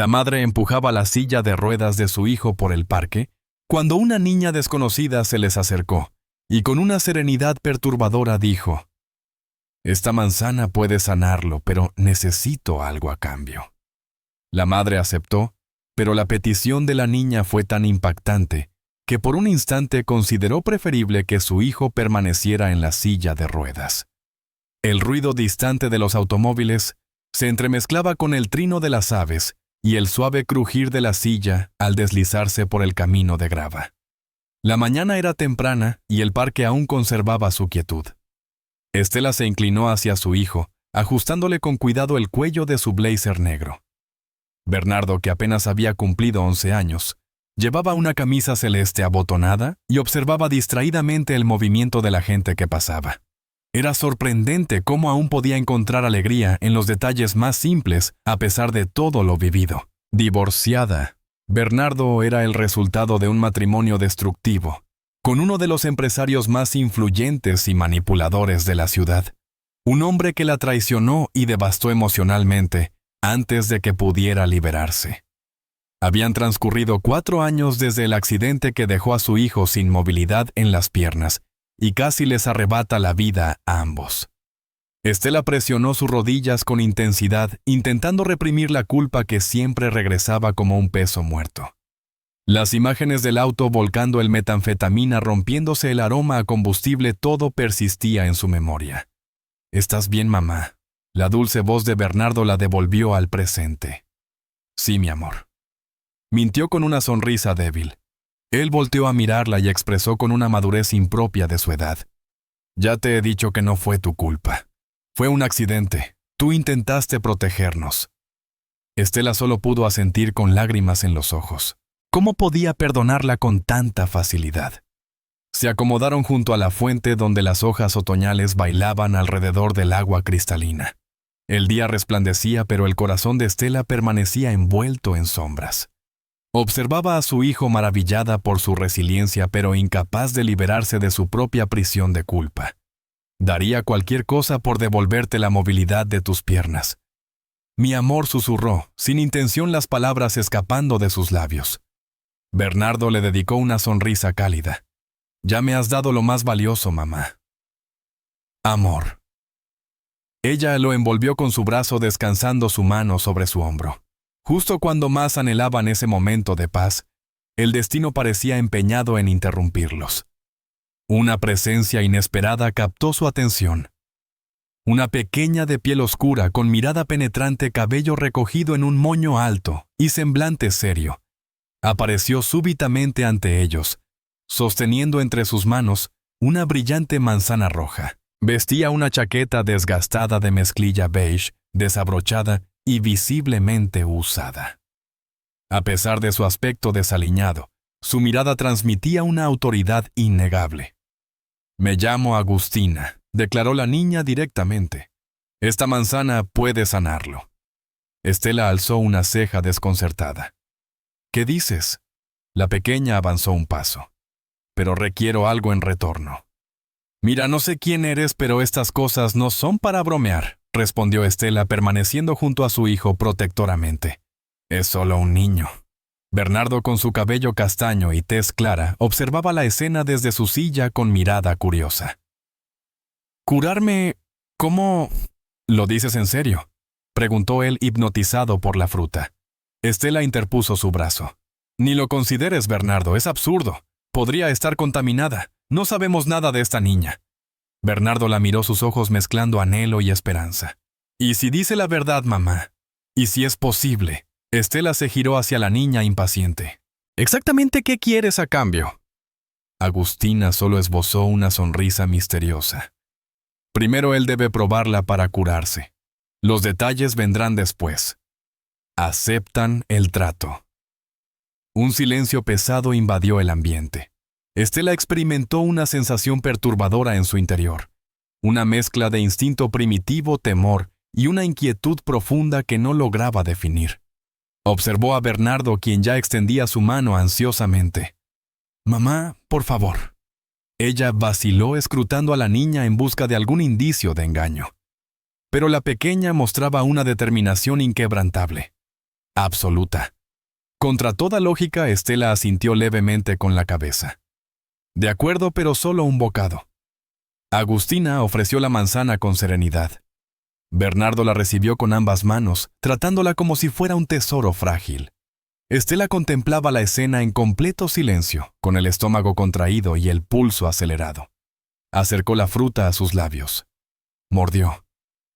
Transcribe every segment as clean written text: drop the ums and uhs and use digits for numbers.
La madre empujaba la silla de ruedas de su hijo por el parque cuando una niña desconocida se les acercó y con una serenidad perturbadora dijo: «Esta manzana puede sanarlo, pero necesito algo a cambio». La madre aceptó, pero la petición de la niña fue tan impactante que por un instante consideró preferible que su hijo permaneciera en la silla de ruedas. El ruido distante de los automóviles se entremezclaba con el trino de las aves y el suave crujir de la silla al deslizarse por el camino de grava. La mañana era temprana y el parque aún conservaba su quietud. Estela se inclinó hacia su hijo, ajustándole con cuidado el cuello de su blazer negro. Bernardo, que apenas había cumplido 11 años, llevaba una camisa celeste abotonada y observaba distraídamente el movimiento de la gente que pasaba. Era sorprendente cómo aún podía encontrar alegría en los detalles más simples a pesar de todo lo vivido. Divorciada, Bernardo era el resultado de un matrimonio destructivo, con uno de los empresarios más influyentes y manipuladores de la ciudad. Un hombre que la traicionó y devastó emocionalmente antes de que pudiera liberarse. Habían transcurrido 4 años desde el accidente que dejó a su hijo sin movilidad en las piernas y casi les arrebata la vida a ambos. Estela presionó sus rodillas con intensidad, intentando reprimir la culpa que siempre regresaba como un peso muerto. Las imágenes del auto volcando el metanfetamina rompiéndose el aroma a combustible, todo persistía en su memoria. «¿Estás bien, mamá?». La dulce voz de Bernardo la devolvió al presente. «Sí, mi amor». Mintió con una sonrisa débil. Él volteó a mirarla y expresó con una madurez impropia de su edad: «Ya te he dicho que no fue tu culpa. Fue un accidente. Tú intentaste protegernos». Estela solo pudo asentir con lágrimas en los ojos. ¿Cómo podía perdonarla con tanta facilidad? Se acomodaron junto a la fuente donde las hojas otoñales bailaban alrededor del agua cristalina. El día resplandecía, pero el corazón de Estela permanecía envuelto en sombras. Observaba a su hijo maravillada por su resiliencia, pero incapaz de liberarse de su propia prisión de culpa. «Daría cualquier cosa por devolverte la movilidad de tus piernas». «Mi amor», susurró, sin intención, las palabras escapando de sus labios. Bernardo le dedicó una sonrisa cálida. «Ya me has dado lo más valioso, mamá». «Amor». Ella lo envolvió con su brazo, descansando su mano sobre su hombro. Justo cuando más anhelaban ese momento de paz, el destino parecía empeñado en interrumpirlos. Una presencia inesperada captó su atención. Una pequeña de piel oscura, con mirada penetrante, cabello recogido en un moño alto y semblante serio, apareció súbitamente ante ellos, sosteniendo entre sus manos una brillante manzana roja. Vestía una chaqueta desgastada de mezclilla beige, desabrochada y visiblemente usada. A pesar de su aspecto desaliñado, su mirada transmitía una autoridad innegable. «Me llamo Agustina», declaró la niña directamente. «Esta manzana puede sanarlo». Estela alzó una ceja desconcertada. «¿Qué dices?». La pequeña avanzó un paso. «Pero requiero algo en retorno». «Mira, no sé quién eres, pero estas cosas no son para bromear», respondió Estela, permaneciendo junto a su hijo protectoramente. «Es solo un niño». Bernardo, con su cabello castaño y tez clara, observaba la escena desde su silla con mirada curiosa. «¿Curarme? ¿Cómo? ¿Lo dices en serio?», preguntó él, hipnotizado por la fruta. Estela interpuso su brazo. «Ni lo consideres, Bernardo, es absurdo. Podría estar contaminada. No sabemos nada de esta niña». Bernardo la miró, sus ojos mezclando anhelo y esperanza. «¿Y si dice la verdad, mamá? ¿Y si es posible?». Estela se giró hacia la niña impaciente. «¿Exactamente qué quieres a cambio?». Agustina solo esbozó una sonrisa misteriosa. «Primero él debe probarla para curarse. Los detalles vendrán después». «Aceptan el trato». Un silencio pesado invadió el ambiente. Estela experimentó una sensación perturbadora en su interior, una mezcla de instinto primitivo, temor y una inquietud profunda que no lograba definir. Observó a Bernardo, quien ya extendía su mano ansiosamente. «Mamá, por favor». Ella vaciló, escrutando a la niña en busca de algún indicio de engaño. Pero la pequeña mostraba una determinación inquebrantable. absoluta. Contra toda lógica, Estela asintió levemente con la cabeza. De acuerdo, pero solo un bocado. Agustina ofreció la manzana con serenidad. Bernardo la recibió con ambas manos, tratándola como si fuera un tesoro frágil. Estela contemplaba la escena en completo silencio, con el estómago contraído y el pulso acelerado. Acercó la fruta a sus labios. Mordió.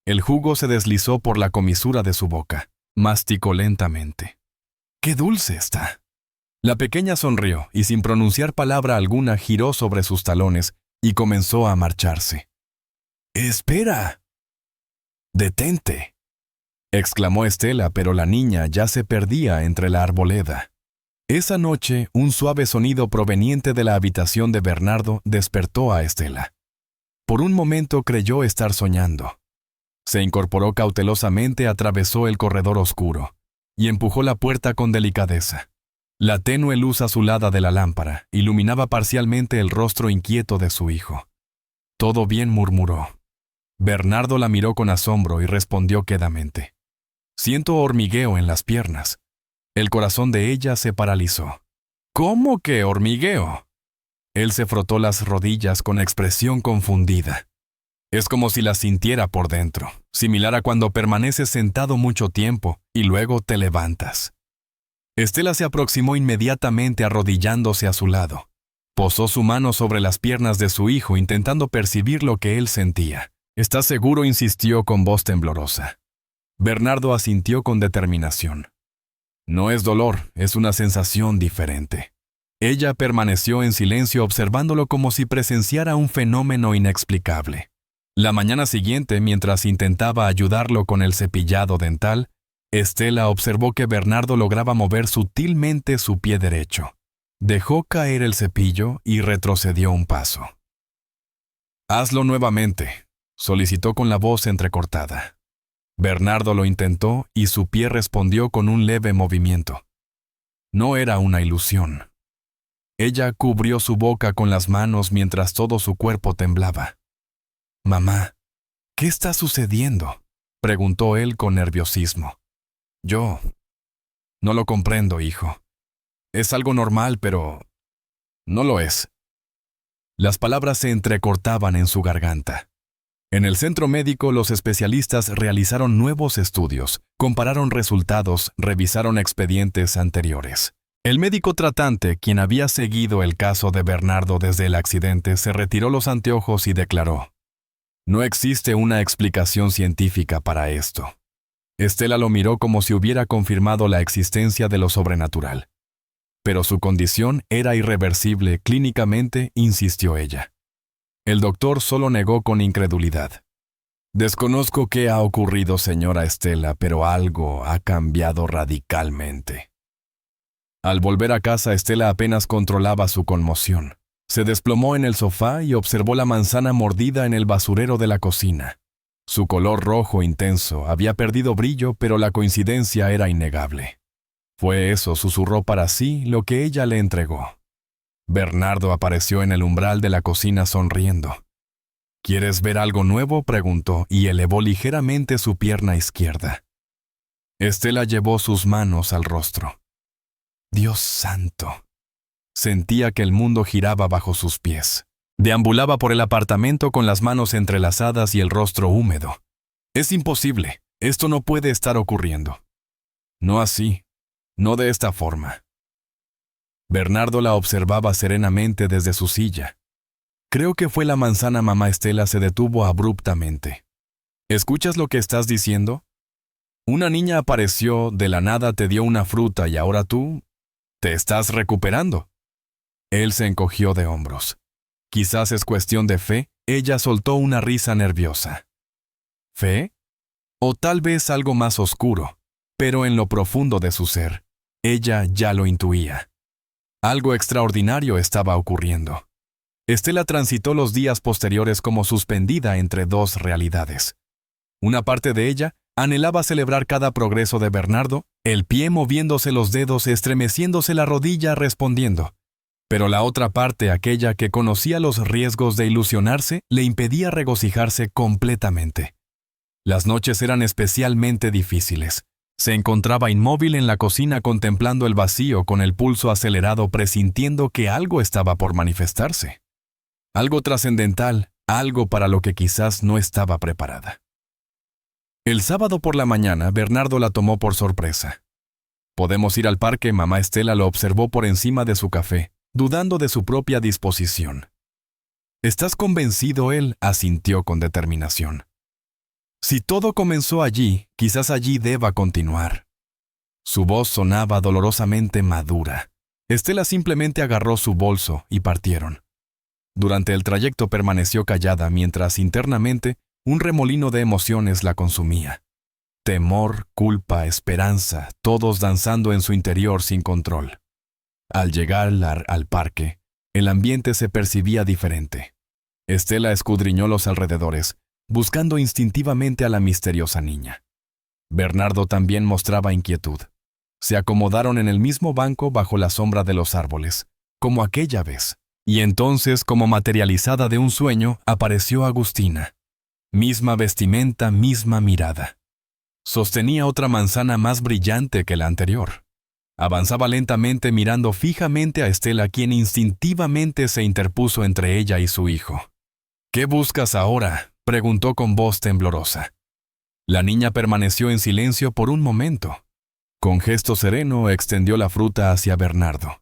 El jugo se deslizó por la comisura de su boca. Masticó lentamente. ¡Qué dulce está! La pequeña sonrió y sin pronunciar palabra alguna giró sobre sus talones y comenzó a marcharse. ¡Espera! ¡Detente!, exclamó Estela, pero la niña ya se perdía entre la arboleda. Esa noche, un suave sonido proveniente de la habitación de Bernardo despertó a Estela. Por un momento creyó estar soñando. Se incorporó cautelosamente, atravesó el corredor oscuro y empujó la puerta con delicadeza. La tenue luz azulada de la lámpara iluminaba parcialmente el rostro inquieto de su hijo. «Todo bien», murmuró. Bernardo la miró con asombro y respondió quedamente. «Siento hormigueo en las piernas». El corazón de ella se paralizó. «¿Cómo que hormigueo?». Él se frotó las rodillas con expresión confundida. «Es como si las sintiera por dentro, similar a cuando permaneces sentado mucho tiempo y luego te levantas». Estela se aproximó inmediatamente arrodillándose a su lado. Posó su mano sobre las piernas de su hijo intentando percibir lo que él sentía. «¿Estás seguro?», insistió con voz temblorosa. Bernardo asintió con determinación. «No es dolor, es una sensación diferente». Ella permaneció en silencio observándolo como si presenciara un fenómeno inexplicable. La mañana siguiente, mientras intentaba ayudarlo con el cepillado dental, Estela observó que Bernardo lograba mover sutilmente su pie derecho. Dejó caer el cepillo y retrocedió un paso. «Hazlo nuevamente», solicitó con la voz entrecortada. Bernardo lo intentó y su pie respondió con un leve movimiento. No era una ilusión. Ella cubrió su boca con las manos mientras todo su cuerpo temblaba. «Mamá, ¿qué está sucediendo?», preguntó él con nerviosismo. «Yo no lo comprendo, hijo. Es algo normal, pero no lo es». Las palabras se entrecortaban en su garganta. En el centro médico, los especialistas realizaron nuevos estudios, compararon resultados, revisaron expedientes anteriores. El médico tratante, quien había seguido el caso de Bernardo desde el accidente, se retiró los anteojos y declaró: «No existe una explicación científica para esto». Estela lo miró como si hubiera confirmado la existencia de lo sobrenatural. «Pero su condición era irreversible clínicamente», insistió ella. El doctor solo negó con incredulidad. «Desconozco qué ha ocurrido, señora Estela, pero algo ha cambiado radicalmente». Al volver a casa, Estela apenas controlaba su conmoción. Se desplomó en el sofá y observó la manzana mordida en el basurero de la cocina. Su color rojo intenso había perdido brillo, pero la coincidencia era innegable. Fue eso, susurró para sí, lo que ella le entregó. Bernardo apareció en el umbral de la cocina sonriendo. «¿Quieres ver algo nuevo?», preguntó y elevó ligeramente su pierna izquierda. Estela llevó sus manos al rostro. «Dios santo». Sentía que el mundo giraba bajo sus pies. Deambulaba por el apartamento con las manos entrelazadas y el rostro húmedo. «Es imposible. Esto no puede estar ocurriendo». «No así. No de esta forma». Bernardo la observaba serenamente desde su silla. «Creo que fue la manzana». Mamá Estela se detuvo abruptamente. «¿Escuchas lo que estás diciendo? Una niña apareció, de la nada te dio una fruta y ahora tú te estás recuperando». Él se encogió de hombros. «Quizás es cuestión de fe». Ella soltó una risa nerviosa. ¿Fe? O tal vez algo más oscuro, pero en lo profundo de su ser, ella ya lo intuía. Algo extraordinario estaba ocurriendo. Estela transitó los días posteriores como suspendida entre dos realidades. Una parte de ella anhelaba celebrar cada progreso de Bernardo, el pie moviéndose los dedos, estremeciéndose la rodilla respondiendo. Pero la otra parte, aquella que conocía los riesgos de ilusionarse, le impedía regocijarse completamente. Las noches eran especialmente difíciles. Se encontraba inmóvil en la cocina contemplando el vacío con el pulso acelerado, presintiendo que algo estaba por manifestarse. Algo trascendental, algo para lo que quizás no estaba preparada. El sábado por la mañana, Bernardo la tomó por sorpresa. «¿Podemos ir al parque?», mamá Estela lo observó por encima de su café, dudando de su propia disposición. «¿Estás convencido?», él asintió con determinación. Si todo comenzó allí, quizás allí deba continuar. Su voz sonaba dolorosamente madura. Estela simplemente agarró su bolso y partieron. Durante el trayecto permaneció callada mientras internamente un remolino de emociones la consumía. Temor, culpa, esperanza, todos danzando en su interior sin control. Al llegar al parque, el ambiente se percibía diferente. Estela escudriñó los alrededores, buscando instintivamente a la misteriosa niña. Bernardo también mostraba inquietud. Se acomodaron en el mismo banco bajo la sombra de los árboles, como aquella vez. Y entonces, como materializada de un sueño, apareció Agustina. Misma vestimenta, misma mirada. Sostenía otra manzana más brillante que la anterior. Avanzaba lentamente mirando fijamente a Estela, quien instintivamente se interpuso entre ella y su hijo. «¿Qué buscas ahora?», preguntó con voz temblorosa. La niña permaneció en silencio por un momento. Con gesto sereno extendió la fruta hacia Bernardo.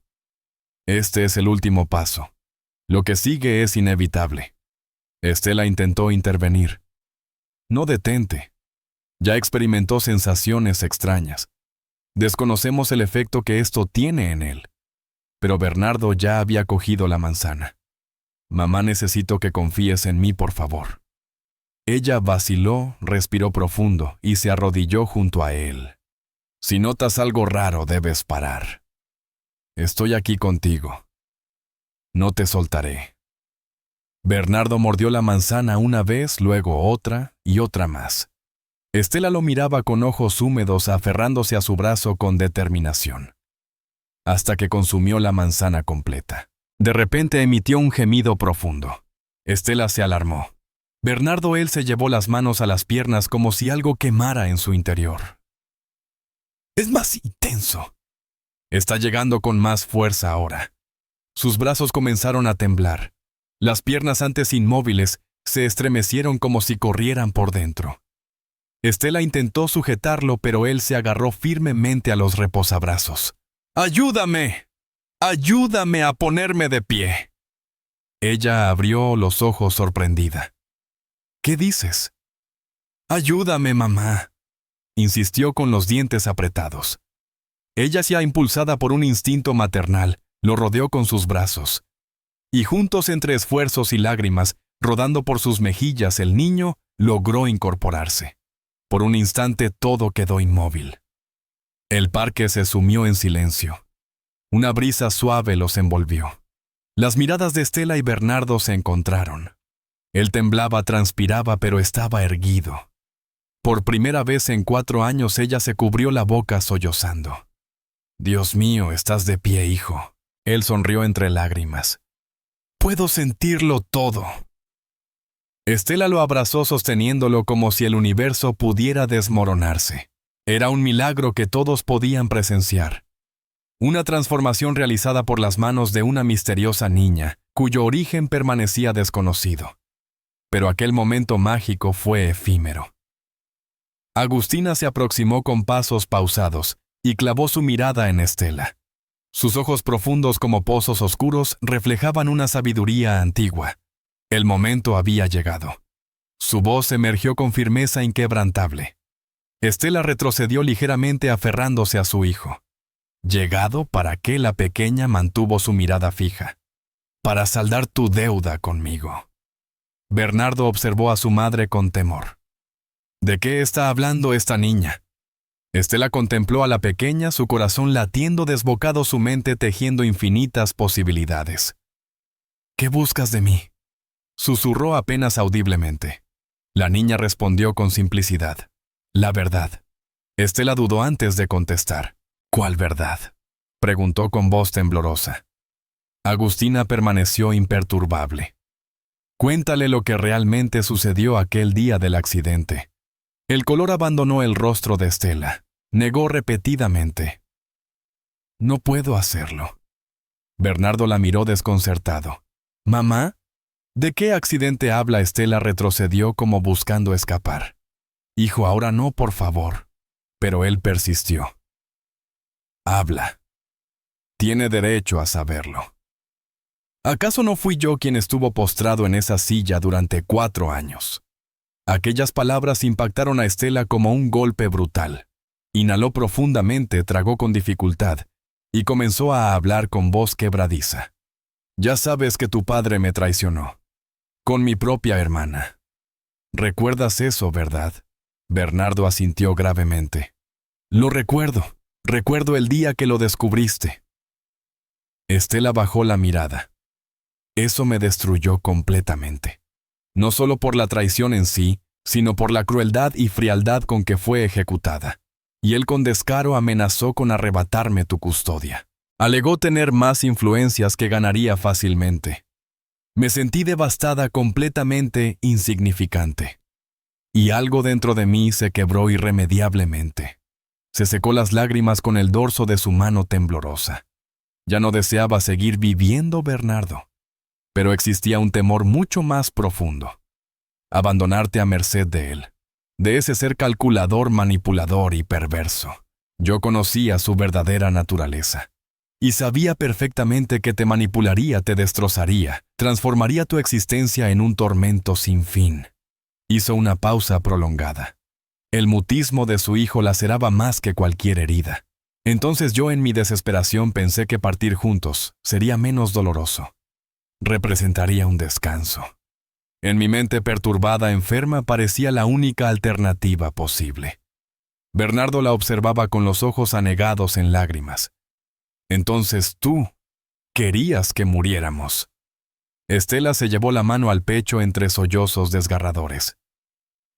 «Este es el último paso. Lo que sigue es inevitable». Estela intentó intervenir. «No, detente. Ya experimentó sensaciones extrañas. Desconocemos el efecto que esto tiene en él». Pero Bernardo ya había cogido la manzana. «Mamá, necesito que confíes en mí, por favor». Ella vaciló, respiró profundo y se arrodilló junto a él. «Si notas algo raro, debes parar. Estoy aquí contigo. No te soltaré». Bernardo mordió la manzana una vez, luego otra y otra más. Estela lo miraba con ojos húmedos, aferrándose a su brazo con determinación. Hasta que consumió la manzana completa. De repente emitió un gemido profundo. Estela se alarmó. Bernardo él se llevó las manos a las piernas como si algo quemara en su interior. «Es más intenso». Está llegando con más fuerza ahora. Sus brazos comenzaron a temblar. Las piernas antes inmóviles se estremecieron como si corrieran por dentro. Estela intentó sujetarlo, pero él se agarró firmemente a los reposabrazos. «¡Ayúdame! ¡Ayúdame a ponerme de pie!». Ella abrió los ojos sorprendida. «¿Qué dices?». «Ayúdame, mamá», insistió con los dientes apretados. Ella, ya impulsada por un instinto maternal, lo rodeó con sus brazos. Y juntos, entre esfuerzos y lágrimas, rodando por sus mejillas, el niño logró incorporarse. Por un instante todo quedó inmóvil. El parque se sumió en silencio. Una brisa suave los envolvió. Las miradas de Estela y Bernardo se encontraron. Él temblaba, transpiraba, pero estaba erguido. Por primera vez en 4 años ella se cubrió la boca sollozando. «Dios mío, estás de pie, hijo». Él sonrió entre lágrimas. «Puedo sentirlo todo». Estela lo abrazó sosteniéndolo como si el universo pudiera desmoronarse. Era un milagro que todos podían presenciar. Una transformación realizada por las manos de una misteriosa niña, cuyo origen permanecía desconocido. Pero aquel momento mágico fue efímero. Agustina se aproximó con pasos pausados y clavó su mirada en Estela. Sus ojos profundos como pozos oscuros reflejaban una sabiduría antigua. El momento había llegado. Su voz emergió con firmeza inquebrantable. Estela retrocedió ligeramente aferrándose a su hijo. «¿Llegado para qué?». La pequeña mantuvo su mirada fija. «Para saldar tu deuda conmigo». Bernardo observó a su madre con temor. «¿De qué está hablando esta niña?». Estela contempló a la pequeña, su corazón latiendo desbocado, su mente tejiendo infinitas posibilidades. «¿Qué buscas de mí?», susurró apenas audiblemente. La niña respondió con simplicidad. «La verdad». Estela dudó antes de contestar. «¿Cuál verdad?», preguntó con voz temblorosa. Agustina permaneció imperturbable. «Cuéntale lo que realmente sucedió aquel día del accidente». El color abandonó el rostro de Estela. Negó repetidamente. No puedo hacerlo. Bernardo la miró desconcertado. ¿Mamá? ¿De qué accidente habla? Estela retrocedió como buscando escapar. Hijo, ahora no, por favor. Pero él persistió. Habla. Tiene derecho a saberlo. ¿Acaso no fui yo quien estuvo postrado en esa silla durante 4 años? Aquellas palabras impactaron a Estela como un golpe brutal. Inhaló profundamente, tragó con dificultad y comenzó a hablar con voz quebradiza. Ya sabes que tu padre me traicionó. Con mi propia hermana. ¿Recuerdas eso, verdad? Bernardo asintió gravemente. Lo recuerdo. Recuerdo el día que lo descubriste. Estela bajó la mirada. Eso me destruyó completamente. No solo por la traición en sí, sino por la crueldad y frialdad con que fue ejecutada. Y él con descaro amenazó con arrebatarme tu custodia. Alegó tener más influencias que ganaría fácilmente. Me sentí devastada, completamente insignificante. Y algo dentro de mí se quebró irremediablemente. Se secó las lágrimas con el dorso de su mano temblorosa. Ya no deseaba seguir viviendo, Bernardo. Pero existía un temor mucho más profundo. Abandonarte a merced de él. De ese ser calculador, manipulador y perverso. Yo conocía su verdadera naturaleza. Y sabía perfectamente que te manipularía, te destrozaría, transformaría tu existencia en un tormento sin fin. Hizo una pausa prolongada. El mutismo de su hijo laceraba más que cualquier herida. Entonces yo en mi desesperación pensé que partir juntos sería menos doloroso. Representaría un descanso. En mi mente perturbada, enferma, parecía la única alternativa posible. Bernardo la observaba con los ojos anegados en lágrimas. Entonces tú querías que muriéramos. Estela se llevó la mano al pecho entre sollozos desgarradores.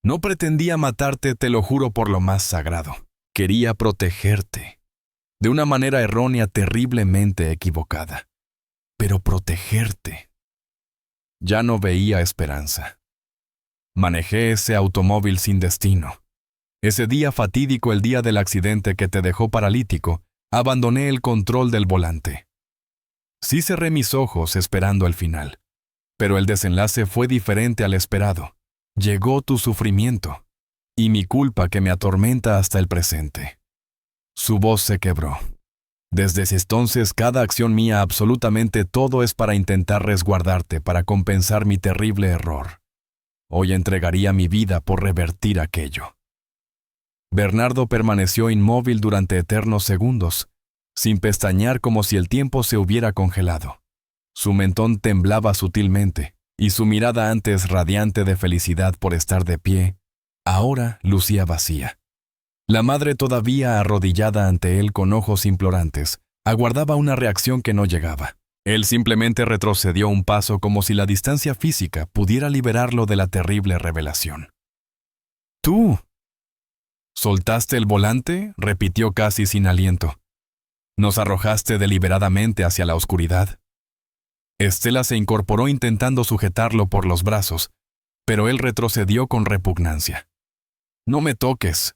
No pretendía matarte, te lo juro por lo más sagrado. Quería protegerte. De una manera errónea, terriblemente equivocada. Pero protegerte. Ya no veía esperanza. Manejé ese automóvil sin destino. Ese día fatídico, el día del accidente que te dejó paralítico, abandoné el control del volante. Sí cerré mis ojos esperando el final. Pero el desenlace fue diferente al esperado. Llegó tu sufrimiento y mi culpa que me atormenta hasta el presente. Su voz se quebró. Desde ese entonces, cada acción mía, absolutamente todo, es para intentar resguardarte, para compensar mi terrible error. Hoy entregaría mi vida por revertir aquello. Bernardo permaneció inmóvil durante eternos segundos, sin pestañear, como si el tiempo se hubiera congelado. Su mentón temblaba sutilmente, y su mirada, antes radiante de felicidad por estar de pie, ahora lucía vacía. La madre, todavía arrodillada ante él con ojos implorantes, aguardaba una reacción que no llegaba. Él simplemente retrocedió un paso, como si la distancia física pudiera liberarlo de la terrible revelación. «¿Tú soltaste el volante?», repitió casi sin aliento. «¿Nos arrojaste deliberadamente hacia la oscuridad?». Estela se incorporó intentando sujetarlo por los brazos, pero él retrocedió con repugnancia. «No me toques»,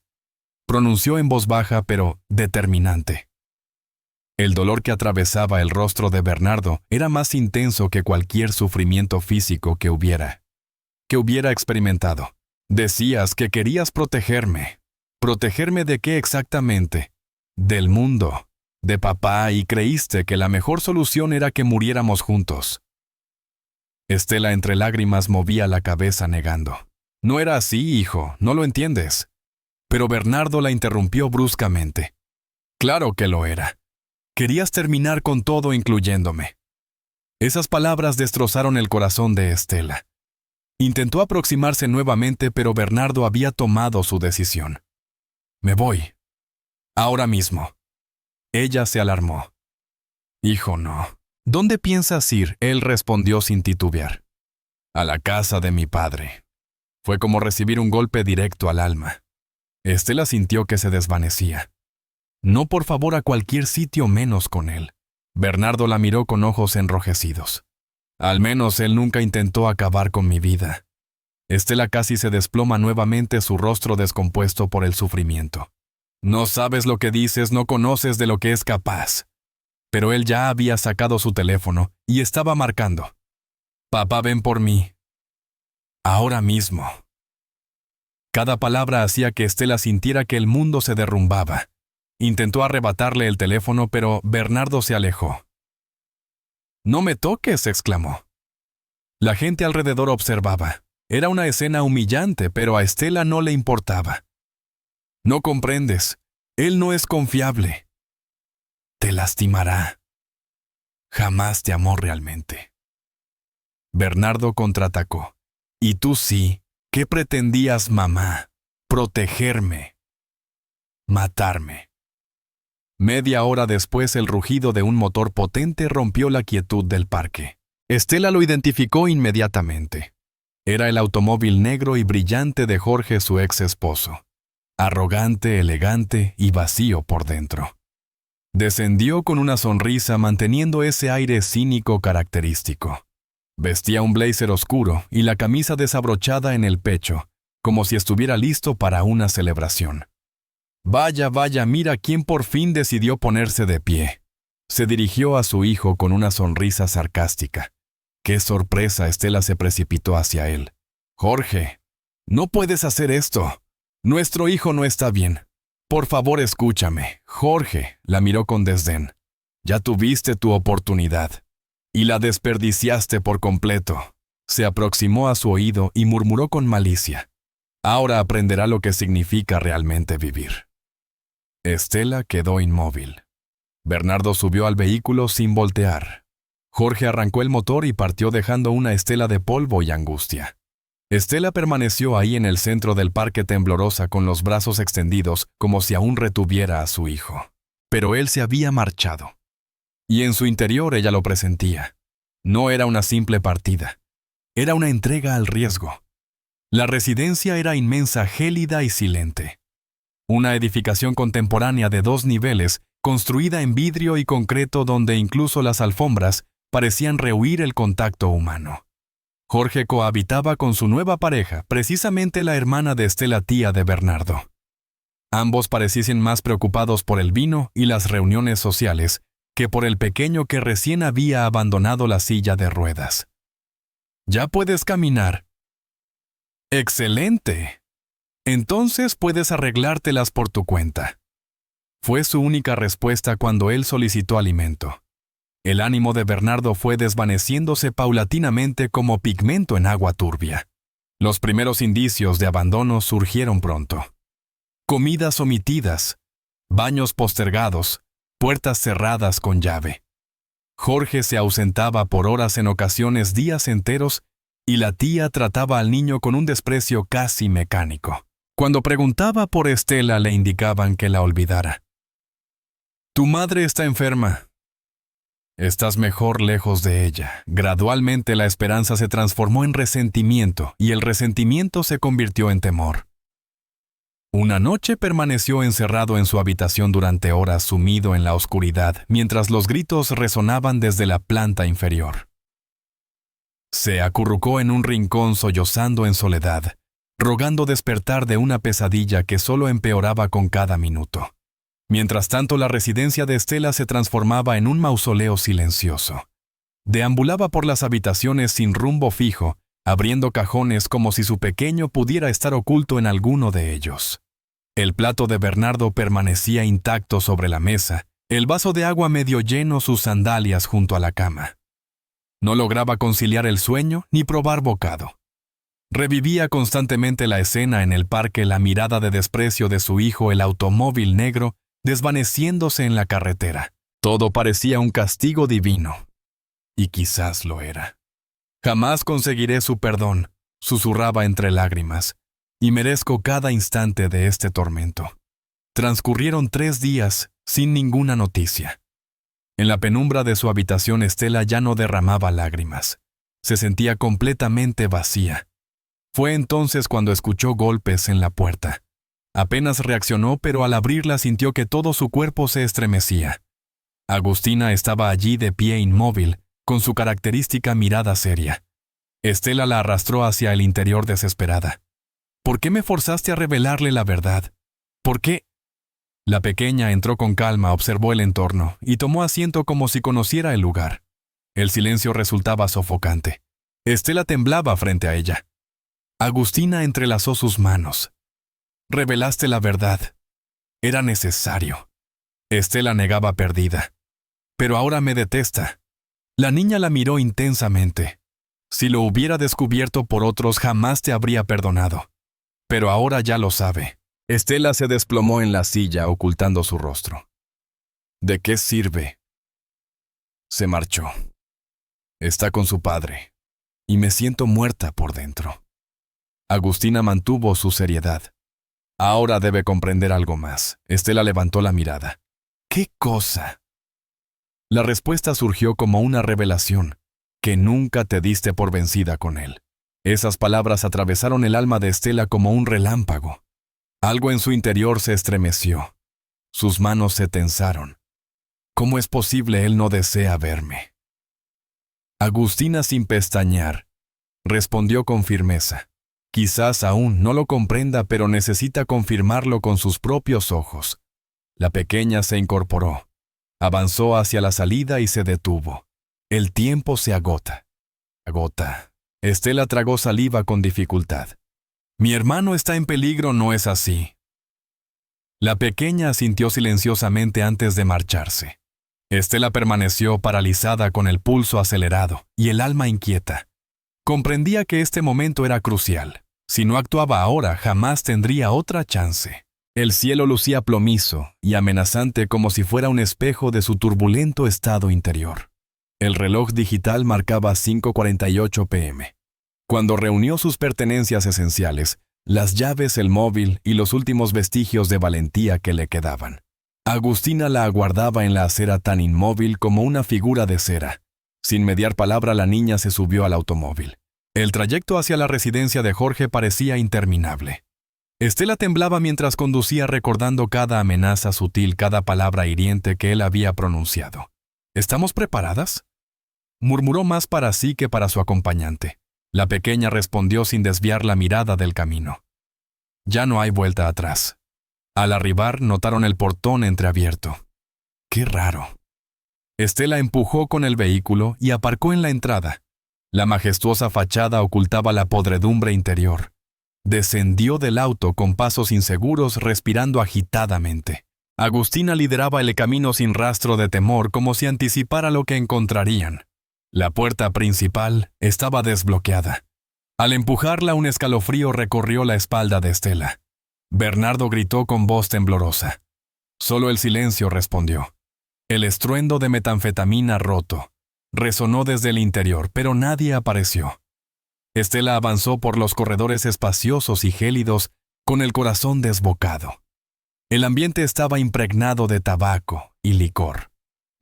pronunció en voz baja pero determinante. El dolor que atravesaba el rostro de Bernardo era más intenso que cualquier sufrimiento físico que hubiera experimentado. Decías que querías protegerme. ¿Protegerme de qué exactamente? Del mundo, de papá, y creíste que la mejor solución era que muriéramos juntos. Estela, entre lágrimas, movía la cabeza negando. No era así, hijo, no lo entiendes. Pero Bernardo la interrumpió bruscamente. Claro que lo era. Querías terminar con todo, incluyéndome. Esas palabras destrozaron el corazón de Estela. Intentó aproximarse nuevamente, pero Bernardo había tomado su decisión. Me voy. Ahora mismo. Ella se alarmó. Hijo, no. ¿Dónde piensas ir?, él respondió sin titubear. A la casa de mi padre. Fue como recibir un golpe directo al alma. Estela sintió que se desvanecía. No, por favor, a cualquier sitio menos con él. Bernardo la miró con ojos enrojecidos. Al menos él nunca intentó acabar con mi vida. Estela casi se desploma nuevamente, su rostro descompuesto por el sufrimiento. No sabes lo que dices, no conoces de lo que es capaz. Pero él ya había sacado su teléfono y estaba marcando. Papá, ven por mí. Ahora mismo. Cada palabra hacía que Estela sintiera que el mundo se derrumbaba. Intentó arrebatarle el teléfono, pero Bernardo se alejó. «No me toques», exclamó. La gente alrededor observaba. Era una escena humillante, pero a Estela no le importaba. «No comprendes. Él no es confiable. Te lastimará. Jamás te amó realmente». Bernardo contraatacó. «Y tú sí. ¿Qué pretendías, mamá? Protegerme. Matarme». Media hora después, el rugido de un motor potente rompió la quietud del parque. Estela lo identificó inmediatamente. Era el automóvil negro y brillante de Jorge, su ex esposo. Arrogante, elegante y vacío por dentro. Descendió con una sonrisa, manteniendo ese aire cínico característico. Vestía un blazer oscuro y la camisa desabrochada en el pecho, como si estuviera listo para una celebración. «Vaya, vaya, mira quién por fin decidió ponerse de pie». Se dirigió a su hijo con una sonrisa sarcástica. ¡Qué sorpresa! Estela se precipitó hacia él. «Jorge, no puedes hacer esto. Nuestro hijo no está bien. Por favor, escúchame». «Jorge», la miró con desdén. «Ya tuviste tu oportunidad. Y la desperdiciaste por completo». Se aproximó a su oído y murmuró con malicia. «Ahora aprenderá lo que significa realmente vivir». Estela quedó inmóvil. Bernardo subió al vehículo sin voltear. Jorge arrancó el motor y partió dejando una estela de polvo y angustia. Estela permaneció ahí en el centro del parque temblorosa con los brazos extendidos como si aún retuviera a su hijo. Pero él se había marchado. Y en su interior ella lo presentía. No era una simple partida. Era una entrega al riesgo. La residencia era inmensa, gélida y silente. Una edificación contemporánea de 2 niveles, construida en vidrio y concreto donde incluso las alfombras parecían rehuir el contacto humano. Jorge cohabitaba con su nueva pareja, precisamente la hermana de Estela, tía de Bernardo. Ambos parecían más preocupados por el vino y las reuniones sociales que por el pequeño que recién había abandonado la silla de ruedas. «¿Ya puedes caminar?» «¡Excelente! Entonces puedes arreglártelas por tu cuenta». Fue su única respuesta cuando él solicitó alimento. El ánimo de Bernardo fue desvaneciéndose paulatinamente como pigmento en agua turbia. Los primeros indicios de abandono surgieron pronto. Comidas omitidas, baños postergados, puertas cerradas con llave. Jorge se ausentaba por horas, en ocasiones días enteros, y la tía trataba al niño con un desprecio casi mecánico. Cuando preguntaba por Estela, le indicaban que la olvidara. «Tu madre está enferma. Estás mejor lejos de ella». Gradualmente la esperanza se transformó en resentimiento y el resentimiento se convirtió en temor. Una noche permaneció encerrado en su habitación durante horas, sumido en la oscuridad, mientras los gritos resonaban desde la planta inferior. Se acurrucó en un rincón sollozando en soledad, rogando despertar de una pesadilla que solo empeoraba con cada minuto. Mientras tanto, la residencia de Estela se transformaba en un mausoleo silencioso. Deambulaba por las habitaciones sin rumbo fijo, abriendo cajones como si su pequeño pudiera estar oculto en alguno de ellos. El plato de Bernardo permanecía intacto sobre la mesa, el vaso de agua medio lleno, sus sandalias junto a la cama. No lograba conciliar el sueño ni probar bocado. Revivía constantemente la escena en el parque, la mirada de desprecio de su hijo, el automóvil negro, desvaneciéndose en la carretera. Todo parecía un castigo divino. Y quizás lo era. «Jamás conseguiré su perdón», susurraba entre lágrimas, «y merezco cada instante de este tormento». Transcurrieron 3 días sin ninguna noticia. En la penumbra de su habitación, Estela ya no derramaba lágrimas. Se sentía completamente vacía. Fue entonces cuando escuchó golpes en la puerta. Apenas reaccionó, pero al abrirla sintió que todo su cuerpo se estremecía. Agustina estaba allí de pie inmóvil, con su característica mirada seria. Estela la arrastró hacia el interior desesperada. «¿Por qué me forzaste a revelarle la verdad? ¿Por qué?» La pequeña entró con calma, observó el entorno y tomó asiento como si conociera el lugar. El silencio resultaba sofocante. Estela temblaba frente a ella. Agustina entrelazó sus manos. Revelaste la verdad. Era necesario. Estela negaba perdida. Pero ahora me detesta. La niña la miró intensamente. Si lo hubiera descubierto por otros, jamás te habría perdonado. Pero ahora ya lo sabe. Estela se desplomó en la silla, ocultando su rostro. ¿De qué sirve? Se marchó. Está con su padre. Y me siento muerta por dentro. Agustina mantuvo su seriedad. Ahora debe comprender algo más. Estela levantó la mirada. ¿Qué cosa? La respuesta surgió como una revelación, que nunca te diste por vencida con él. Esas palabras atravesaron el alma de Estela como un relámpago. Algo en su interior se estremeció. Sus manos se tensaron. ¿Cómo es posible él no desea verme? Agustina, sin pestañear, respondió con firmeza. Quizás aún no lo comprenda, pero necesita confirmarlo con sus propios ojos. La pequeña se incorporó. Avanzó hacia la salida y se detuvo. El tiempo se agota. Agota. Estela tragó saliva con dificultad. Mi hermano está en peligro, ¿no es así? La pequeña asintió silenciosamente antes de marcharse. Estela permaneció paralizada con el pulso acelerado y el alma inquieta. Comprendía que este momento era crucial. Si no actuaba ahora, jamás tendría otra chance. El cielo lucía plomizo y amenazante como si fuera un espejo de su turbulento estado interior. El reloj digital marcaba 5:48 p.m. Cuando reunió sus pertenencias esenciales, las llaves, el móvil y los últimos vestigios de valentía que le quedaban. Agustina la aguardaba en la acera tan inmóvil como una figura de cera. Sin mediar palabra, la niña se subió al automóvil. El trayecto hacia la residencia de Jorge parecía interminable. Estela temblaba mientras conducía, recordando cada amenaza sutil, cada palabra hiriente que él había pronunciado. ¿Estamos preparadas?, murmuró más para sí que para su acompañante. La pequeña respondió sin desviar la mirada del camino. Ya no hay vuelta atrás. Al arribar, notaron el portón entreabierto. ¡Qué raro! Estela empujó con el vehículo y aparcó en la entrada. La majestuosa fachada ocultaba la podredumbre interior. Descendió del auto con pasos inseguros, respirando agitadamente. Agustina lideraba el camino sin rastro de temor, como si anticipara lo que encontrarían. La puerta principal estaba desbloqueada. Al empujarla, un escalofrío recorrió la espalda de Estela. Bernardo gritó con voz temblorosa. Solo el silencio respondió. El estruendo de metanfetamina roto resonó desde el interior, pero nadie apareció. Estela avanzó por los corredores espaciosos y gélidos con el corazón desbocado. El ambiente estaba impregnado de tabaco y licor.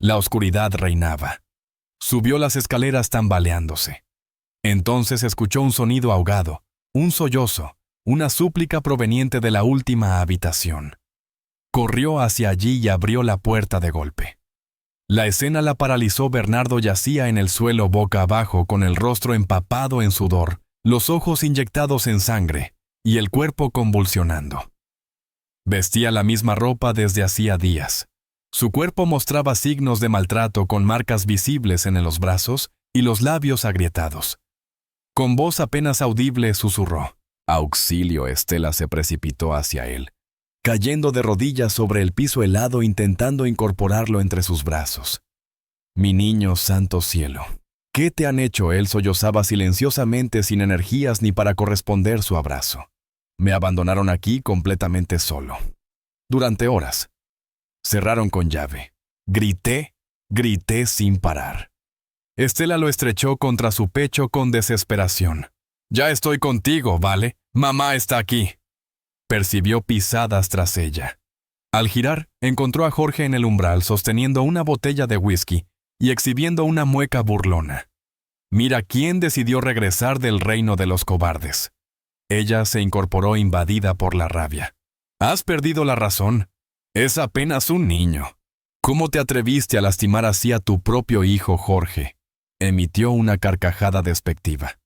La oscuridad reinaba. Subió las escaleras tambaleándose. Entonces escuchó un sonido ahogado, un sollozo, una súplica proveniente de la última habitación. Corrió hacia allí y abrió la puerta de golpe. La escena la paralizó. Bernardo yacía en el suelo boca abajo con el rostro empapado en sudor, los ojos inyectados en sangre y el cuerpo convulsionando. Vestía la misma ropa desde hacía días. Su cuerpo mostraba signos de maltrato con marcas visibles en los brazos y los labios agrietados. Con voz apenas audible susurró. ¡Auxilio! Estela se precipitó hacia él, cayendo de rodillas sobre el piso helado, intentando incorporarlo entre sus brazos. Mi niño, santo cielo, ¿qué te han hecho? Él sollozaba silenciosamente, sin energías ni para corresponder su abrazo. Me abandonaron aquí completamente solo. Durante horas. Cerraron con llave. Grité sin parar. Estela lo estrechó contra su pecho con desesperación. Ya estoy contigo, ¿vale? Mamá está aquí. Percibió pisadas tras ella. Al girar, encontró a Jorge en el umbral sosteniendo una botella de whisky y exhibiendo una mueca burlona. Mira quién decidió regresar del reino de los cobardes. Ella se incorporó invadida por la rabia. Has perdido la razón. Es apenas un niño. ¿Cómo te atreviste a lastimar así a tu propio hijo, Jorge? Emitió una carcajada despectiva.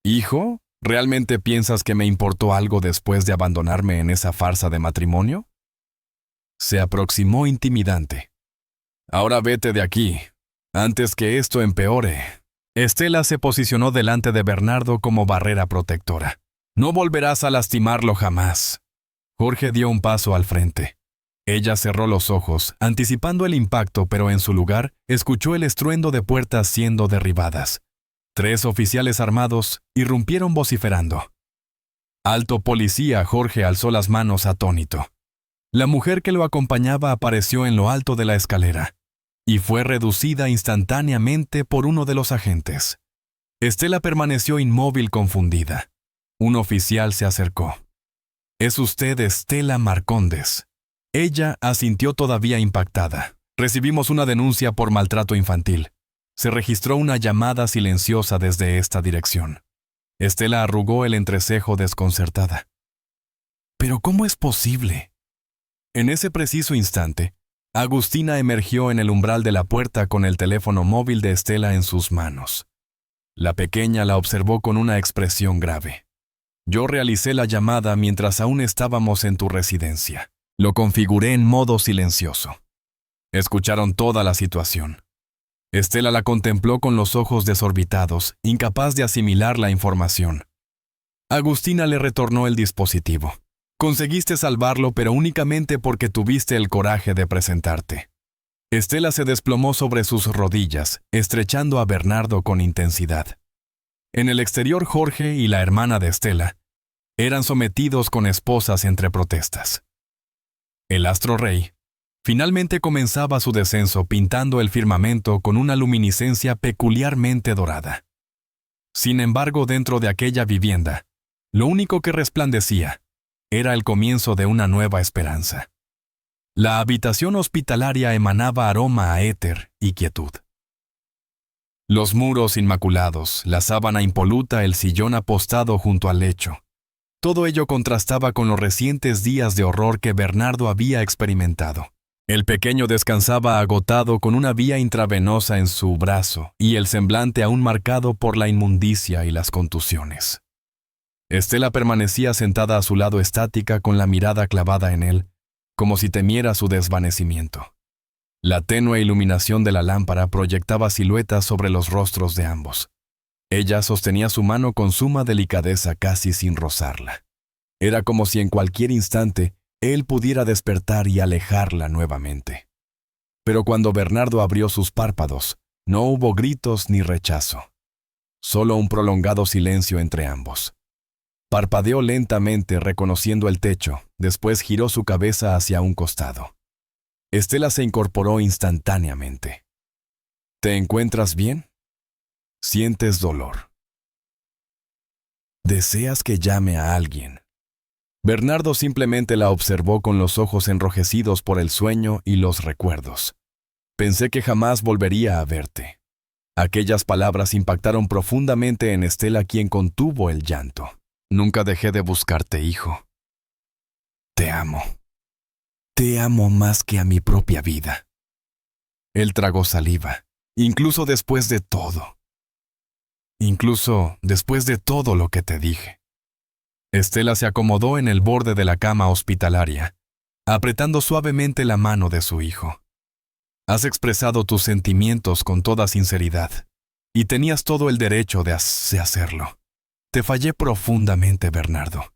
¿Hijo? ¿Realmente piensas que me importó algo después de abandonarme en esa farsa de matrimonio? Se aproximó intimidante. «Ahora vete de aquí, antes que esto empeore». Estela se posicionó delante de Bernardo como barrera protectora. «No volverás a lastimarlo jamás». Jorge dio un paso al frente. Ella cerró los ojos, anticipando el impacto, pero en su lugar escuchó el estruendo de puertas siendo derribadas. 3 oficiales armados irrumpieron vociferando. «¡Alto policía!». Jorge alzó las manos atónito. La mujer que lo acompañaba apareció en lo alto de la escalera y fue reducida instantáneamente por uno de los agentes. Estela permaneció inmóvil, confundida. Un oficial se acercó. «¿Es usted Estela Marcondes?». Ella asintió todavía impactada. «Recibimos una denuncia por maltrato infantil». Se registró una llamada silenciosa desde esta dirección. Estela arrugó el entrecejo desconcertada. «¿Pero cómo es posible?». En ese preciso instante, Agustina emergió en el umbral de la puerta con el teléfono móvil de Estela en sus manos. La pequeña la observó con una expresión grave. «Yo realicé la llamada mientras aún estábamos en tu residencia. Lo configuré en modo silencioso». Escucharon toda la situación. Estela la contempló con los ojos desorbitados, incapaz de asimilar la información. Agustina le retornó el dispositivo. «Conseguiste salvarlo, pero únicamente porque tuviste el coraje de presentarte». Estela se desplomó sobre sus rodillas, estrechando a Bernardo con intensidad. En el exterior, Jorge y la hermana de Estela eran sometidos con esposas entre protestas. El astro rey finalmente comenzaba su descenso, pintando el firmamento con una luminiscencia peculiarmente dorada. Sin embargo, dentro de aquella vivienda, lo único que resplandecía era el comienzo de una nueva esperanza. La habitación hospitalaria emanaba aroma a éter y quietud. Los muros inmaculados, la sábana impoluta, el sillón apostado junto al lecho. Todo ello contrastaba con los recientes días de horror que Bernardo había experimentado. El pequeño descansaba agotado con una vía intravenosa en su brazo y el semblante aún marcado por la inmundicia y las contusiones. Estela permanecía sentada a su lado estática con la mirada clavada en él, como si temiera su desvanecimiento. La tenue iluminación de la lámpara proyectaba siluetas sobre los rostros de ambos. Ella sostenía su mano con suma delicadeza, casi sin rozarla. Era como si en cualquier instante él pudiera despertar y alejarla nuevamente. Pero cuando Bernardo abrió sus párpados, no hubo gritos ni rechazo. Solo un prolongado silencio entre ambos. Parpadeó lentamente reconociendo el techo, después giró su cabeza hacia un costado. Estela se incorporó instantáneamente. «¿Te encuentras bien? ¿Sientes dolor? ¿Deseas que llame a alguien?». Bernardo simplemente la observó con los ojos enrojecidos por el sueño y los recuerdos. «Pensé que jamás volvería a verte». Aquellas palabras impactaron profundamente en Estela, quien contuvo el llanto. «Nunca dejé de buscarte, hijo. Te amo. Te amo más que a mi propia vida». Él tragó saliva, incluso después de todo. «Incluso después de todo lo que te dije». Estela se acomodó en el borde de la cama hospitalaria, apretando suavemente la mano de su hijo. «Has expresado tus sentimientos con toda sinceridad, y tenías todo el derecho de hacerlo. Te fallé profundamente, Bernardo.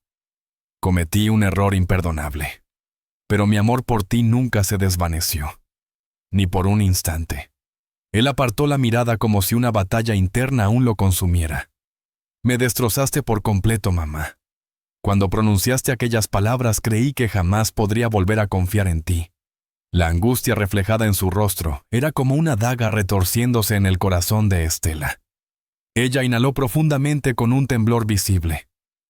Cometí un error imperdonable, pero mi amor por ti nunca se desvaneció, ni por un instante». Él apartó la mirada como si una batalla interna aún lo consumiera. «Me destrozaste por completo, mamá. Cuando pronunciaste aquellas palabras creí que jamás podría volver a confiar en ti». La angustia reflejada en su rostro era como una daga retorciéndose en el corazón de Estela. Ella inhaló profundamente con un temblor visible.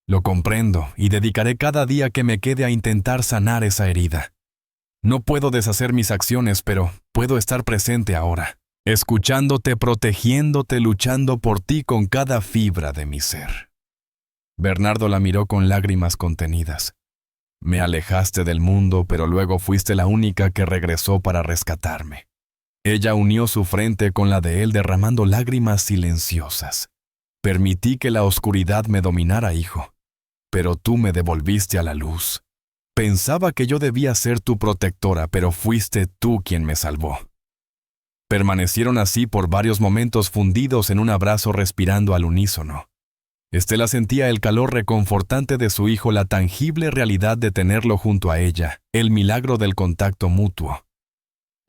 «Lo comprendo y dedicaré cada día que me quede a intentar sanar esa herida. No puedo deshacer mis acciones, pero puedo estar presente ahora, escuchándote, protegiéndote, luchando por ti con cada fibra de mi ser». Bernardo la miró con lágrimas contenidas. «Me alejaste del mundo, pero luego fuiste la única que regresó para rescatarme». Ella unió su frente con la de él, derramando lágrimas silenciosas. «Permití que la oscuridad me dominara, hijo, pero tú me devolviste a la luz. Pensaba que yo debía ser tu protectora, pero fuiste tú quien me salvó. Permanecieron así por varios momentos fundidos en un abrazo respirando al unísono. Estela sentía el calor reconfortante de su hijo, la tangible realidad de tenerlo junto a ella, el milagro del contacto mutuo.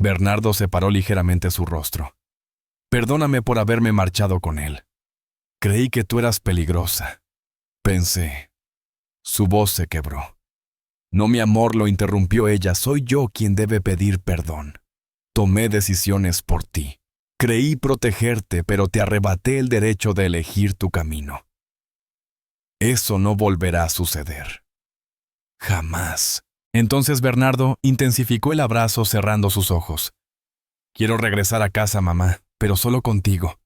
Bernardo separó ligeramente su rostro. Perdóname por haberme marchado con él. Creí que tú eras peligrosa. Pensé. Su voz se quebró. No, mi amor, lo interrumpió ella, soy yo quien debe pedir perdón. Tomé decisiones por ti. Creí protegerte, pero te arrebaté el derecho de elegir tu camino. Eso no volverá a suceder. Jamás. Entonces Bernardo intensificó el abrazo cerrando sus ojos. Quiero regresar a casa, mamá, pero solo contigo.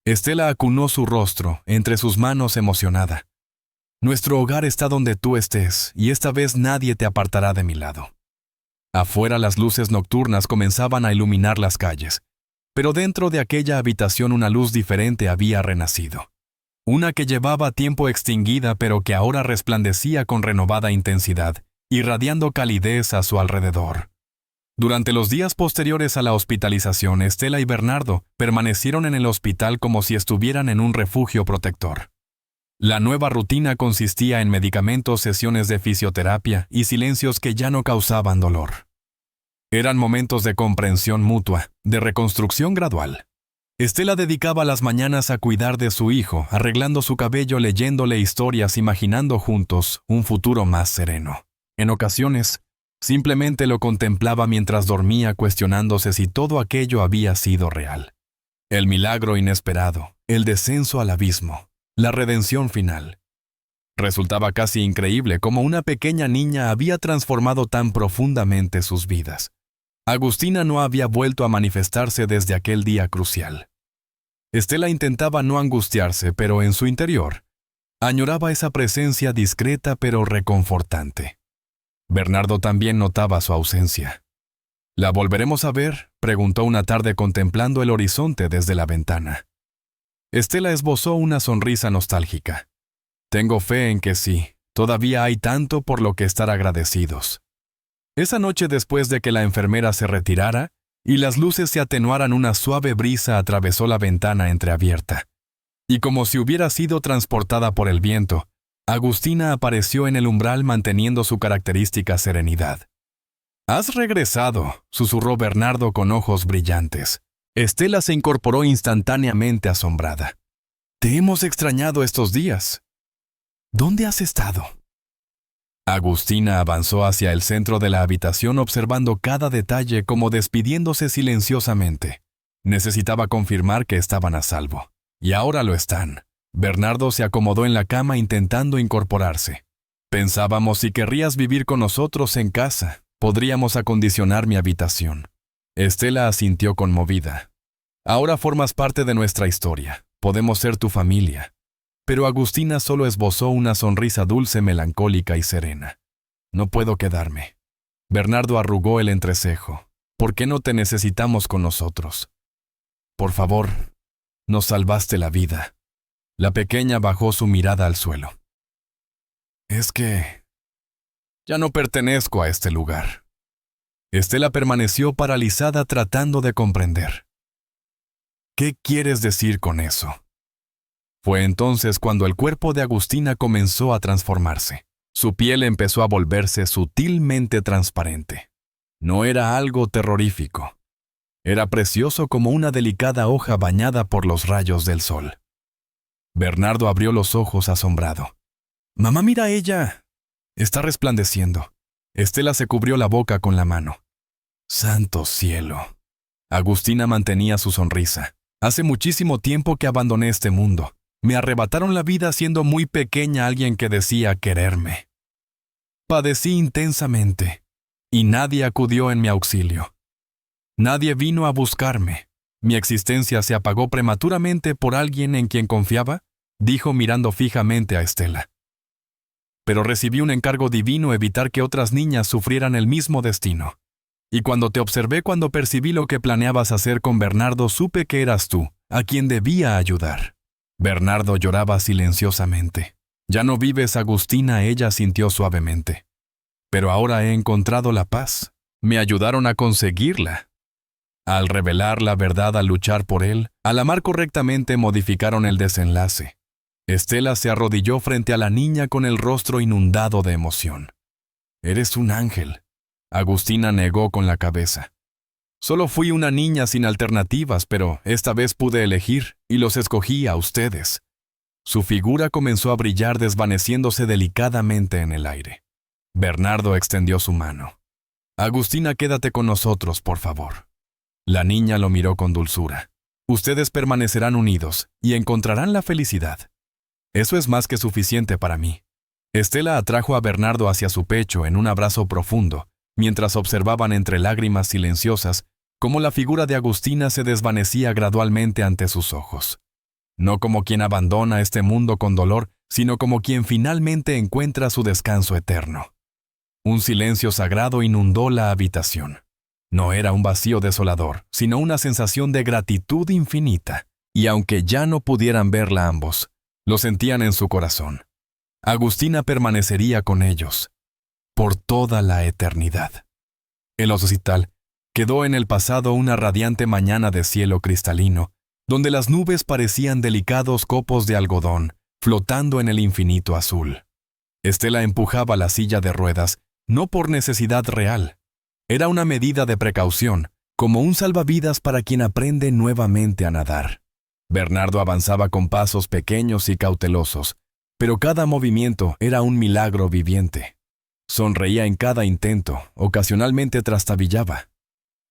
Estela acunó su rostro entre sus manos emocionada. Nuestro hogar está donde tú estés, y esta vez nadie te apartará de mi lado. Afuera las luces nocturnas comenzaban a iluminar las calles, pero dentro de aquella habitación una luz diferente había renacido. Una que llevaba tiempo extinguida, pero que ahora resplandecía con renovada intensidad, irradiando calidez a su alrededor. Durante los días posteriores a la hospitalización, Estela y Bernardo permanecieron en el hospital como si estuvieran en un refugio protector. La nueva rutina consistía en medicamentos, sesiones de fisioterapia y silencios que ya no causaban dolor. Eran momentos de comprensión mutua, de reconstrucción gradual. Estela dedicaba las mañanas a cuidar de su hijo, arreglando su cabello, leyéndole historias, imaginando juntos un futuro más sereno. En ocasiones, simplemente lo contemplaba mientras dormía, cuestionándose si todo aquello había sido real. El milagro inesperado, el descenso al abismo, la redención final. Resultaba casi increíble cómo una pequeña niña había transformado tan profundamente sus vidas. Agustina no había vuelto a manifestarse desde aquel día crucial. Estela intentaba no angustiarse, pero en su interior añoraba esa presencia discreta pero reconfortante. Bernardo también notaba su ausencia. ¿La volveremos a ver?, preguntó una tarde contemplando el horizonte desde la ventana. Estela esbozó una sonrisa nostálgica. Tengo fe en que sí, todavía hay tanto por lo que estar agradecidos. Esa noche, después de que la enfermera se retirara y las luces se atenuaran, una suave brisa atravesó la ventana entreabierta. Y como si hubiera sido transportada por el viento, Agustina apareció en el umbral manteniendo su característica serenidad. «Has regresado», susurró Bernardo con ojos brillantes. Estela se incorporó instantáneamente asombrada. «Te hemos extrañado estos días. ¿Dónde has estado?» Agustina avanzó hacia el centro de la habitación observando cada detalle como despidiéndose silenciosamente. Necesitaba confirmar que estaban a salvo. Y ahora lo están. Bernardo se acomodó en la cama intentando incorporarse. «Pensábamos si querrías vivir con nosotros en casa, podríamos acondicionar mi habitación». Estela asintió conmovida. «Ahora formas parte de nuestra historia. Podemos ser tu familia». Pero Agustina solo esbozó una sonrisa dulce, melancólica y serena. «No puedo quedarme». Bernardo arrugó el entrecejo. «¿Por qué no te necesitamos con nosotros? Por favor, nos salvaste la vida». La pequeña bajó su mirada al suelo. «Es que ya no pertenezco a este lugar». Estela permaneció paralizada tratando de comprender. «¿Qué quieres decir con eso?» Fue entonces cuando el cuerpo de Agustina comenzó a transformarse. Su piel empezó a volverse sutilmente transparente. No era algo terrorífico. Era precioso como una delicada hoja bañada por los rayos del sol. Bernardo abrió los ojos asombrado. «Mamá, mira a ella. Está resplandeciendo». Estela se cubrió la boca con la mano. «Santo cielo». Agustina mantenía su sonrisa. «Hace muchísimo tiempo que abandoné este mundo. Me arrebataron la vida siendo muy pequeña alguien que decía quererme. Padecí intensamente, y nadie acudió en mi auxilio. Nadie vino a buscarme. Mi existencia se apagó prematuramente por alguien en quien confiaba», dijo mirando fijamente a Estela. «Pero recibí un encargo divino: evitar que otras niñas sufrieran el mismo destino. Y cuando te observé, cuando percibí lo que planeabas hacer con Bernardo, supe que eras tú, a quien debía ayudar». Bernardo lloraba silenciosamente. «¿Ya no vives, Agustina?», ella sintió suavemente. Pero ahora he encontrado la paz. Me ayudaron a conseguirla. Al revelar la verdad, al luchar por él, al amar correctamente, modificaron el desenlace. Estela se arrodilló frente a la niña con el rostro inundado de emoción. «Eres un ángel», Agustina negó con la cabeza. «Solo fui una niña sin alternativas, pero esta vez pude elegir y los escogí a ustedes». Su figura comenzó a brillar desvaneciéndose delicadamente en el aire. Bernardo extendió su mano. «Agustina, quédate con nosotros, por favor». La niña lo miró con dulzura. «Ustedes permanecerán unidos y encontrarán la felicidad. Eso es más que suficiente para mí». Estela atrajo a Bernardo hacia su pecho en un abrazo profundo, mientras observaban entre lágrimas silenciosas cómo la figura de Agustina se desvanecía gradualmente ante sus ojos. No como quien abandona este mundo con dolor, sino como quien finalmente encuentra su descanso eterno. Un silencio sagrado inundó la habitación. No era un vacío desolador, sino una sensación de gratitud infinita, y aunque ya no pudieran verla ambos, lo sentían en su corazón. Agustina permanecería con ellos por toda la eternidad. El hospital quedó en el pasado una radiante mañana de cielo cristalino, donde las nubes parecían delicados copos de algodón flotando en el infinito azul. Estela empujaba la silla de ruedas, no por necesidad real. Era una medida de precaución, como un salvavidas para quien aprende nuevamente a nadar. Bernardo avanzaba con pasos pequeños y cautelosos, pero cada movimiento era un milagro viviente. Sonreía en cada intento, ocasionalmente trastabillaba.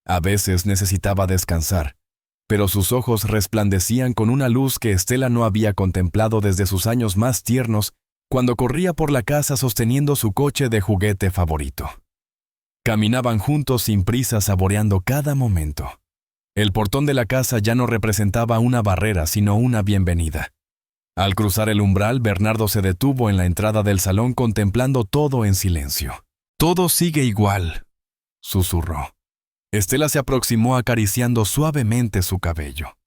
A veces necesitaba descansar, pero sus ojos resplandecían con una luz que Estela no había contemplado desde sus años más tiernos, cuando corría por la casa sosteniendo su coche de juguete favorito. Caminaban juntos sin prisa, saboreando cada momento. El portón de la casa ya no representaba una barrera, sino una bienvenida. Al cruzar el umbral, Bernardo se detuvo en la entrada del salón contemplando todo en silencio. «Todo sigue igual», susurró. Estela se aproximó acariciando suavemente su cabello.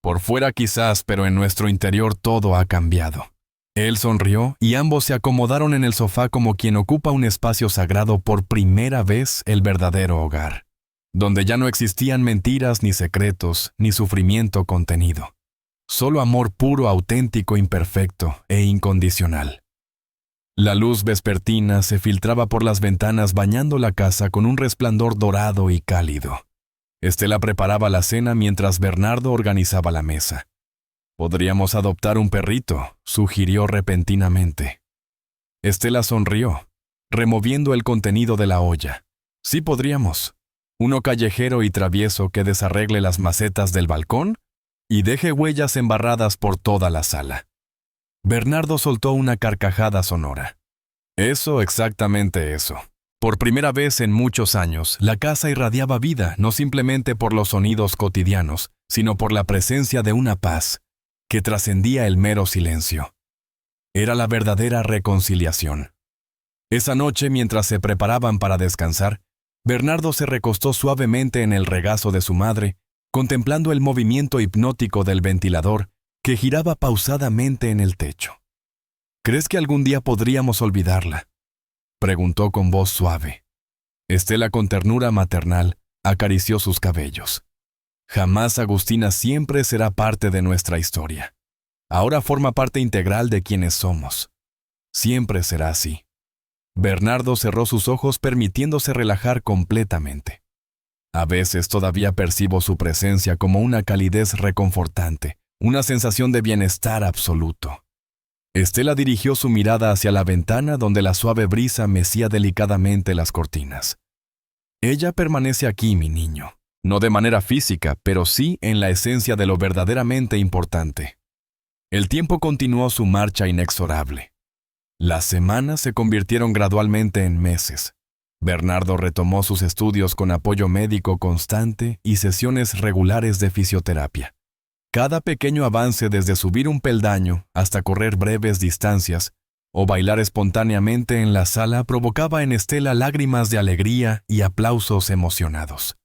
«Por fuera quizás, pero en nuestro interior todo ha cambiado». Él sonrió y ambos se acomodaron en el sofá como quien ocupa un espacio sagrado por primera vez, el verdadero hogar, donde ya no existían mentiras ni secretos ni sufrimiento contenido. Solo amor puro, auténtico, imperfecto e incondicional. La luz vespertina se filtraba por las ventanas bañando la casa con un resplandor dorado y cálido. Estela preparaba la cena mientras Bernardo organizaba la mesa. «Podríamos adoptar un perrito», sugirió repentinamente. Estela sonrió, removiendo el contenido de la olla. «Sí podríamos. Uno callejero y travieso que desarregle las macetas del balcón y deje huellas embarradas por toda la sala». Bernardo soltó una carcajada sonora. «Eso, exactamente eso». Por primera vez en muchos años, la casa irradiaba vida, no simplemente por los sonidos cotidianos, sino por la presencia de una paz que trascendía el mero silencio. Era la verdadera reconciliación. Esa noche, mientras se preparaban para descansar, Bernardo se recostó suavemente en el regazo de su madre, contemplando el movimiento hipnótico del ventilador que giraba pausadamente en el techo. «¿Crees que algún día podríamos olvidarla?», preguntó con voz suave. Estela, con ternura maternal, acarició sus cabellos. «Jamás, Agustina, siempre será parte de nuestra historia. Ahora forma parte integral de quienes somos. Siempre será así». Bernardo cerró sus ojos permitiéndose relajar completamente. «A veces todavía percibo su presencia como una calidez reconfortante, una sensación de bienestar absoluto». Estela dirigió su mirada hacia la ventana donde la suave brisa mecía delicadamente las cortinas. «Ella permanece aquí, mi niño. No de manera física, pero sí en la esencia de lo verdaderamente importante». El tiempo continuó su marcha inexorable. Las semanas se convirtieron gradualmente en meses. Bernardo retomó sus estudios con apoyo médico constante y sesiones regulares de fisioterapia. Cada pequeño avance, desde subir un peldaño hasta correr breves distancias o bailar espontáneamente en la sala, provocaba en Estela lágrimas de alegría y aplausos emocionados.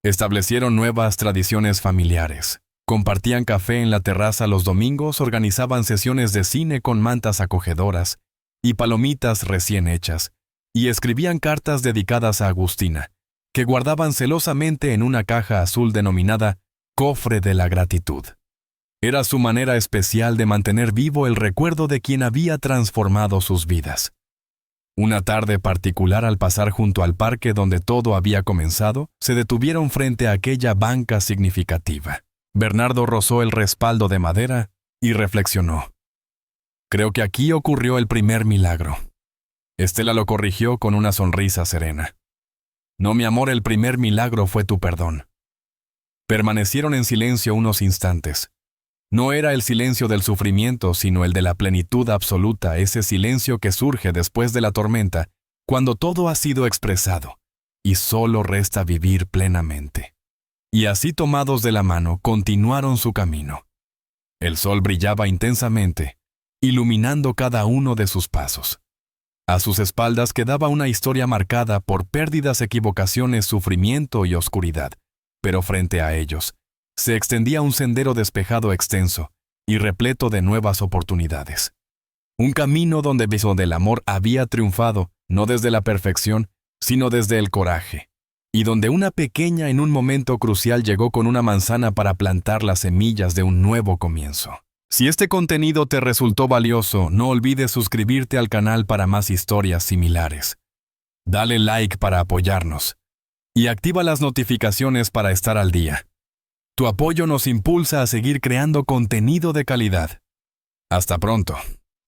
Establecieron nuevas tradiciones familiares. Compartían café en la terraza los domingos, organizaban sesiones de cine con mantas acogedoras y palomitas recién hechas, y escribían cartas dedicadas a Agustina, que guardaban celosamente en una caja azul denominada Cofre de la Gratitud. Era su manera especial de mantener vivo el recuerdo de quien había transformado sus vidas. Una tarde particular, al pasar junto al parque donde todo había comenzado, se detuvieron frente a aquella banca significativa. Bernardo rozó el respaldo de madera y reflexionó. Creo que aquí ocurrió el primer milagro. Estela lo corrigió con una sonrisa serena. No, mi amor, el primer milagro fue tu perdón. Permanecieron en silencio unos instantes. No era el silencio del sufrimiento, sino el de la plenitud absoluta, ese silencio que surge después de la tormenta, cuando todo ha sido expresado, y solo resta vivir plenamente. Y así, tomados de la mano, continuaron su camino. El sol brillaba intensamente, iluminando cada uno de sus pasos. A sus espaldas quedaba una historia marcada por pérdidas, equivocaciones, sufrimiento y oscuridad, pero frente a ellos se extendía un sendero despejado extenso y repleto de nuevas oportunidades. Un camino donde el beso del amor había triunfado, no desde la perfección, sino desde el coraje, y donde una pequeña en un momento crucial llegó con una manzana para plantar las semillas de un nuevo comienzo. Si este contenido te resultó valioso, no olvides suscribirte al canal para más historias similares. Dale like para apoyarnos y activa las notificaciones para estar al día. Tu apoyo nos impulsa a seguir creando contenido de calidad. Hasta pronto.